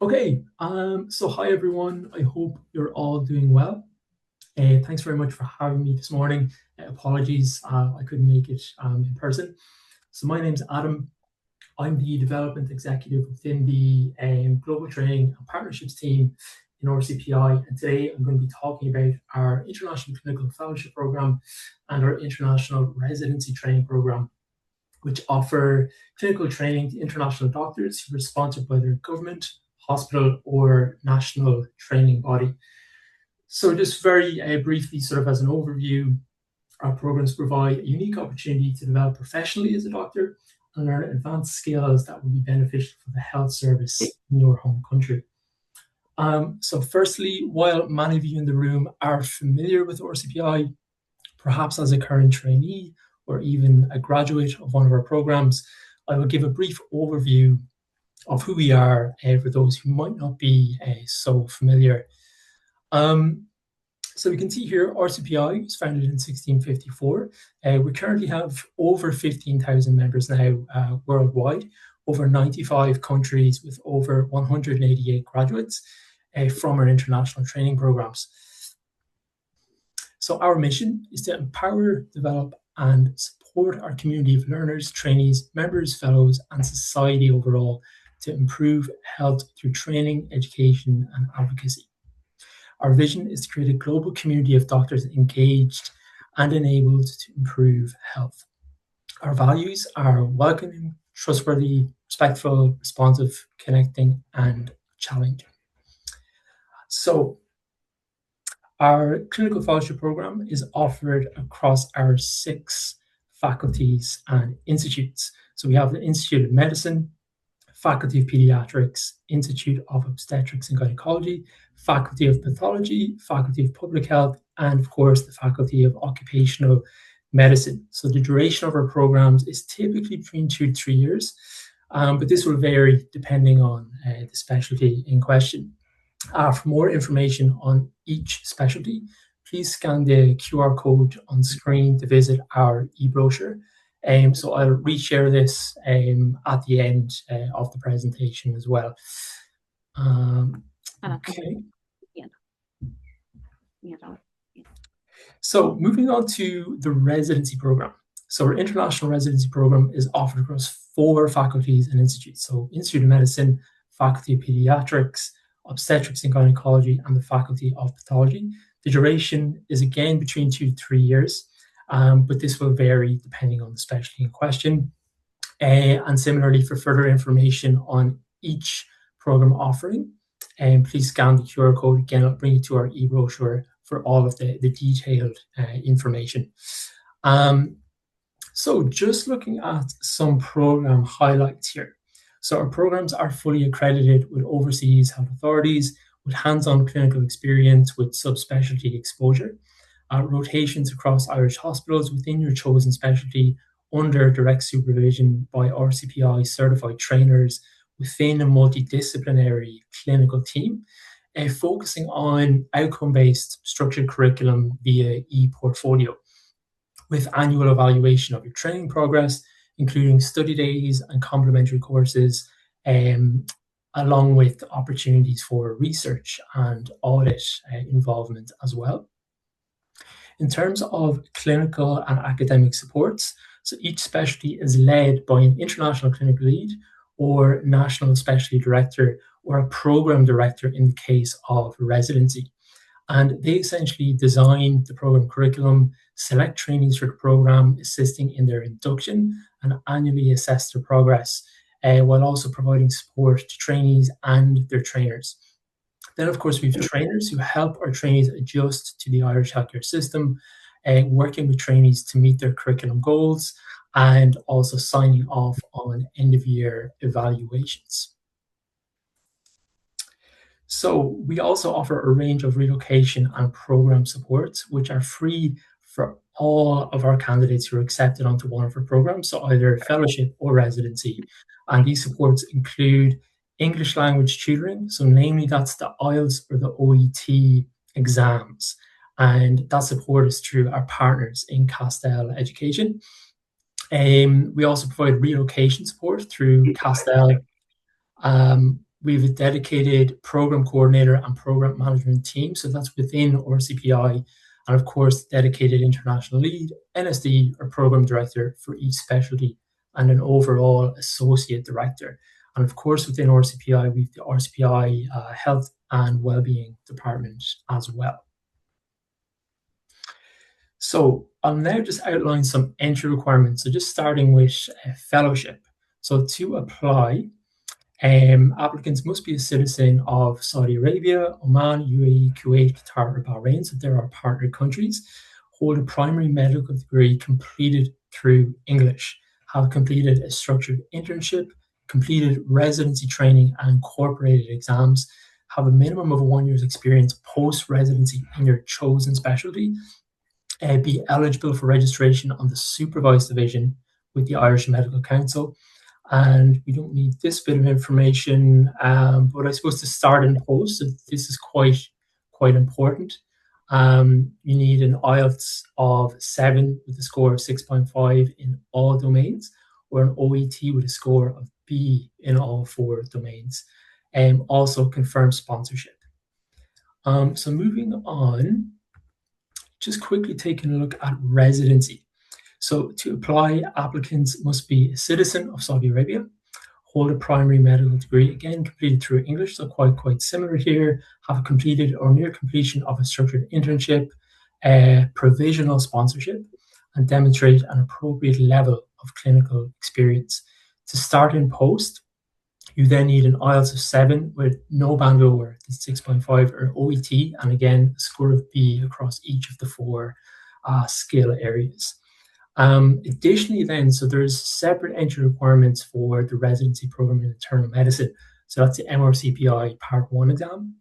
Okay, so hi everyone. I hope you're all doing well. Thanks very much for having me this morning. Apologies, I couldn't make it in person. So my name's Adam. I'm the development executive within the global training and partnerships team in RCPI. And today I'm going to be talking about our international clinical fellowship program and our international residency training program, which offer clinical training to international doctors who are sponsored by their government, hospital, or national training body. So just very briefly, sort of as an overview, our programs provide a unique opportunity to develop professionally as a doctor and learn advanced skills that will be beneficial for the health service in your home country. So firstly, while many of you in the room are familiar with RCPI, perhaps as a current trainee or even a graduate of one of our programs, I will give a brief overview of who we are for those who might not be so familiar. So we can see here, RCPI was founded in 1654. We currently have over 15,000 members now worldwide, over 95 countries with over 188 graduates from our international training programs. So our mission is to empower, develop, and support our community of learners, trainees, members, fellows, and society overall to improve health through training, education, and advocacy. Our vision is to create a global community of doctors engaged and enabled to improve health. Our values are welcoming, trustworthy, respectful, responsive, connecting, and challenging. So our clinical fellowship program is offered across our 6 faculties and institutes. So we have the Institute of Medicine, Faculty of Pediatrics, Institute of Obstetrics and Gynecology, Faculty of Pathology, Faculty of Public Health, and of course the Faculty of Occupational Medicine. So the duration of our programs is typically between 2 to 3 years, but this will vary depending on the specialty in question. For more information on each specialty, please scan the QR code on screen to visit our e-brochure. So I'll reshare this at the end of the presentation as well. Okay. So moving on to the residency program. So our international residency program is offered across 4 faculties and institutes. So Institute of Medicine, Faculty of Pediatrics, Obstetrics and Gynecology, and the Faculty of Pathology. The duration is again between 2 to 3 years. But this will vary depending on the specialty in question. And similarly, for further information on each program offering, please scan the QR code. Again, I'll bring you to our e-brochure for all of the detailed information. So just looking at some program highlights here. So our programs are fully accredited with overseas health authorities, with hands-on clinical experience, with subspecialty exposure. Rotations across Irish hospitals within your chosen specialty under direct supervision by RCPI certified trainers within a multidisciplinary clinical team, focusing on outcome-based structured curriculum via e-portfolio, with annual evaluation of your training progress, including study days and complementary courses, along with opportunities for research and audit involvement as well. In terms of clinical and academic supports, so each specialty is led by an international clinical lead or national specialty director or a program director in the case of residency. And they essentially design the program curriculum, select trainees for the program, assisting in their induction and annually assess their progress, while also providing support to trainees and their trainers. Then, of course, we have trainers who help our trainees adjust to the Irish healthcare system, working with trainees to meet their curriculum goals and also signing off on end-of-year evaluations. So we also offer a range of relocation and program supports, which are free for all of our candidates who are accepted onto one of our programs, so either fellowship or residency. And these supports include English language tutoring, so namely that's the IELTS or the OET exams. And that support is through our partners in Castell Education. We also provide relocation support through Castell, we have a dedicated program coordinator and program management team. So that's within RCPI. And of course, dedicated international lead, NSD, or program director for each specialty, and an overall associate director. And of course, within RCPI, we have the RCPI Health and Wellbeing Department as well. So I'll now just outline some entry requirements. So just starting with fellowship. So to apply, applicants must be a citizen of Saudi Arabia, Oman, UAE, Kuwait, Qatar, or Bahrain, so there are partner countries, hold a primary medical degree completed through English, have completed a structured internship, completed residency training and incorporated exams, have a minimum of 1 year's experience post-residency in your chosen specialty, be eligible for registration on the supervised division with the Irish Medical Council. And we don't need this bit of information, but I suppose to start in post, so this is quite important. You need an IELTS of 7 with a score of 6.5 in all domains, or an OET with a score of B in all 4 domains. Also confirm sponsorship. So moving on, just quickly taking a look at residency. So to apply, applicants must be a citizen of Saudi Arabia, hold a primary medical degree, again completed through English, so quite similar here, have completed or near completion of a structured internship, provisional sponsorship, and demonstrate an appropriate level of clinical experience. To start in post, you then need an IELTS of 7 with no band lower than 6.5 or OET, and again, a score of B across each of the 4 skill areas. Additionally then, so there's separate entry requirements for the residency program in internal medicine. So that's the MRCPI Part 1 exam.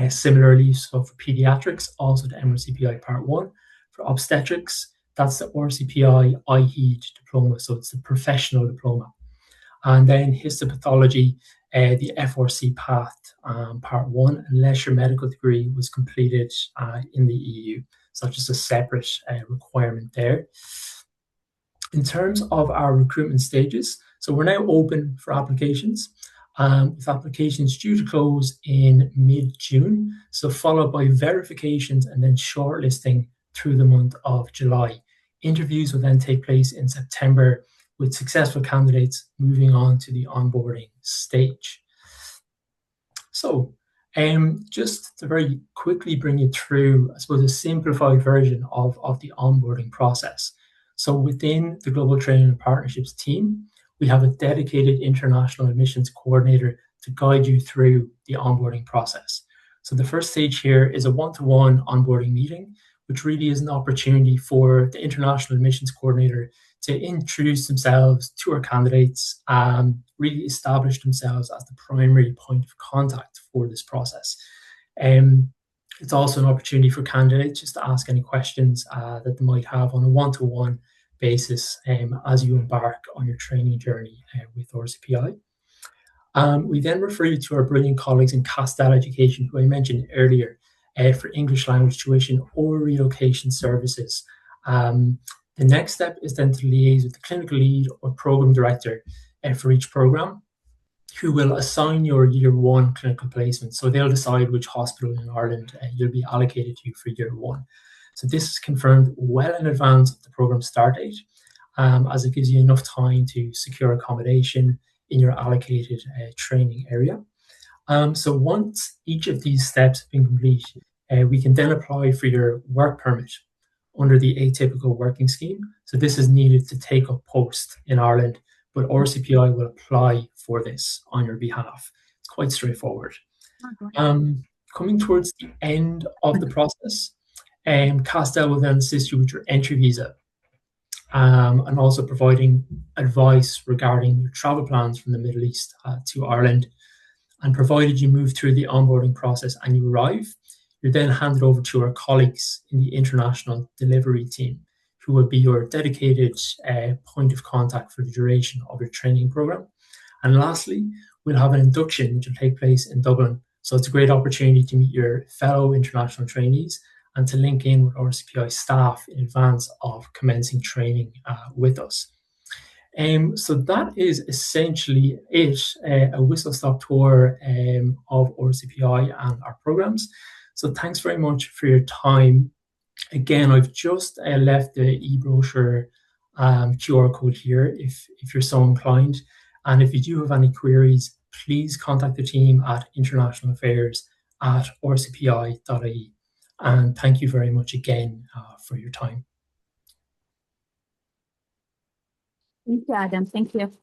Similarly, so for pediatrics, also the MRCPI Part 1. For obstetrics, that's the RCPI IHEED diploma, so it's the professional diploma. And then histopathology, the FRC Path Part 1, unless your medical degree was completed in the EU. So that's just a separate requirement there. In terms of our recruitment stages, so we're now open for applications, with applications due to close in mid-June, so followed by verifications and then shortlisting through the month of July. Interviews will then take place in September, with successful candidates moving on to the onboarding stage. So just to very quickly bring you through, I suppose, a simplified version of the onboarding process. So within the Global Training and Partnerships team, we have a dedicated international admissions coordinator to guide you through the onboarding process. So the first stage here is a one-to-one onboarding meeting, which really is an opportunity for the international admissions coordinator to introduce themselves to our candidates, really establish themselves as the primary point of contact for this process. It's also an opportunity for candidates just to ask any questions that they might have on a one-to-one basis as you embark on your training journey with RCPI. We then refer you to our brilliant colleagues in Castell Education, who I mentioned earlier, for English language tuition or relocation services. The next step is then to liaise with the clinical lead or program director for each program, who will assign your year 1 clinical placement. So they'll decide which hospital in Ireland you'll be allocated to for year 1. So this is confirmed well in advance of the program start date, as it gives you enough time to secure accommodation in your allocated training area. So once each of these steps have been complete, we can then apply for your work permit under the atypical working scheme. So this is needed to take up post in Ireland, but RCPI will apply for this on your behalf. It's quite straightforward. Coming towards the end of the process, Castell will then assist you with your entry visa, and also providing advice regarding your travel plans from the Middle East to Ireland. And provided you move through the onboarding process and you arrive, you're then handed over to our colleagues in the international delivery team, who will be your dedicated point of contact for the duration of your training program. And lastly, we'll have an induction which will take place in Dublin. So it's a great opportunity to meet your fellow international trainees and to link in with RCPI staff in advance of commencing training with us. So that is essentially it, a whistle-stop tour of RCPI and our programs. So thanks very much for your time. Again, I've just left the e-brochure QR code here if you're so inclined. And if you do have any queries, please contact the team at internationalaffairs@rcpi.ie. And thank you very much again for your time. Thank you, Adam. Thank you.